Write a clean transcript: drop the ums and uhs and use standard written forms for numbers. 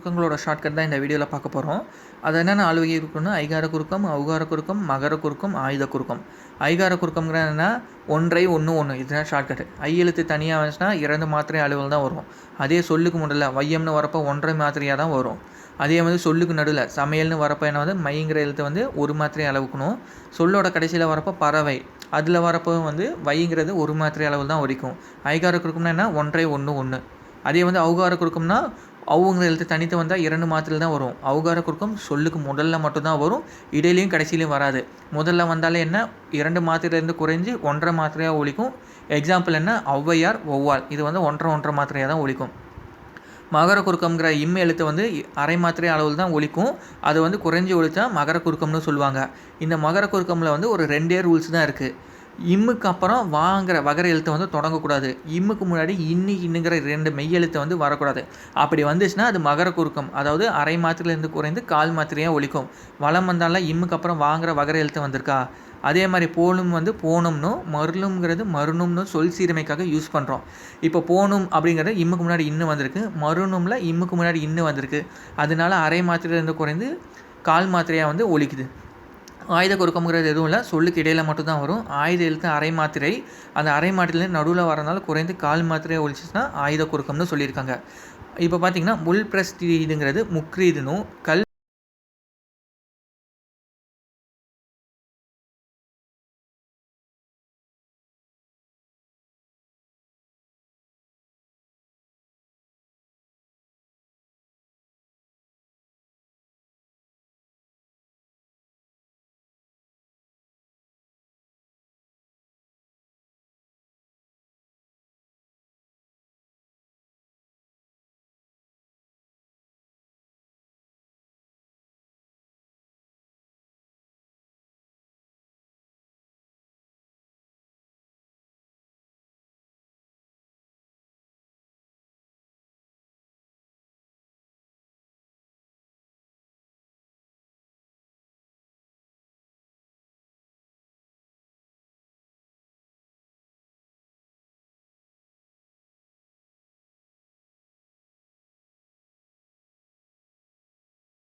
குறுக்கங்களோட shortcut தான் இந்த வீடியோவில் பார்க்க போகிறோம். அது என்னென்ன ஆளுவகை இருக்குன்னா ஐகார குறுக்கம், ஔகார குறுக்கம், மகர குறுக்கம், ஆயுத குறுக்கம். ஐகார குறுக்கம்ங்கிற என்னன்னா 1 1 1 இதுதான் ஷார்ட்கட். ஐ எழுத்து தனியாக வந்துச்சுன்னா 2 மாத்திரை அளவுகள் தான் வரும். அதே சொல்லுக்கு முதல்ல வையம்னு வரப்போ 1 மாத்திரையாக தான் வரும். அதே வந்து சொல்லுக்கு நடுவில் சமையல்னு வரப்போ என்ன வந்து மைங்கிற எழுத்து வந்து 1 மாத்திரை அளவுக்கணும். சொல்லோட கடைசியில் வரப்போ பறவை அதில் வரப்போ வந்து வைங்கிறது 1 மாத்திரை அளவு தான் ஒலிக்கும். ஐகார குறுக்கம்னா என்ன 1 1 1. அதே வந்து ஔகார குறுக்கம்னா ஔங்கிற எழுத்து தனித்து வந்தால் 2 மாத்திரையில் தான் வரும். ஔகார குறுக்கம் சொல்லுக்கு முதல்ல மட்டும்தான் வரும், இடையிலையும் கடைசியிலையும் வராது. முதல்ல வந்தாலே என்ன 2 மாத்திரையிலேருந்து குறைஞ்சி 1 மாத்திரையாக ஒலிக்கும். எக்ஸாம்பிள் என்ன ஔவையார், ஒவ்வாள், இது வந்து 1 மாத்திரையாக தான் ஒலிக்கும். மகர குறுக்கம்ங்கிற இம் எழுத்து வந்து அரை மாத்திரை அளவில் தான் ஒலிக்கும். அது வந்து குறைஞ்சி ஒலித்தா மகர குறுக்கம்னு சொல்லுவாங்க. இந்த மகர குறுக்கமில் வந்து ஒரு 2 ரூல்ஸ் தான் இருக்குது. இம்முக்கு அப்புறம் வாங்கிற வகர எழுத்தை வந்து தொடங்கக்கூடாது. இம்முக்கு முன்னாடி இன்னுங்கிற 2 மெய் எழுத்தை வந்து வரக்கூடாது. அப்படி வந்துச்சுன்னா அது மகர குறுக்கம், அதாவது அரை மாத்திரையிலேருந்து குறைந்து 1/4 மாத்திரையாக ஒலிக்கும். வளம் வந்தாலும் இம்முக்கு அப்புறம் வாங்குற வகர எழுத்து வந்திருக்கா. அதே மாதிரி போனும் வந்து போனும்னும், மருளுங்கிறது மருணும்னு சொல் சீரமைக்காக யூஸ் பண்ணுறோம். இப்போ போனும் அப்படிங்கிறது இம்முக்கு முன்னாடி இன்னும் வந்திருக்கு, மருணும்ல இம்முக்கு முன்னாடி இன்னும் வந்திருக்கு. அதனால அரை மாத்திரையிலேருந்து குறைந்து 1/4 மாத்திரையாக வந்து ஒலிக்குது. ஆயுத குறுக்கம்ங்கிறது எதுவும் இல்லை, சொல்லுக்கு இடையில் மட்டும்தான் வரும். ஆயுத எழுத்து அரை மாத்திரை, அந்த அரை மாத்திரையிலேருந்து நடுவில் வரனால குறைந்து 1/4 மாத்திரையாக ஒலிச்சுன்னா ஆயுத குறுக்கம்னு சொல்லியிருக்காங்க. இப்போ பார்த்தீங்கன்னா முள் பிரஸ்தீதுங்கிறது முக்ரீதுனும், கல்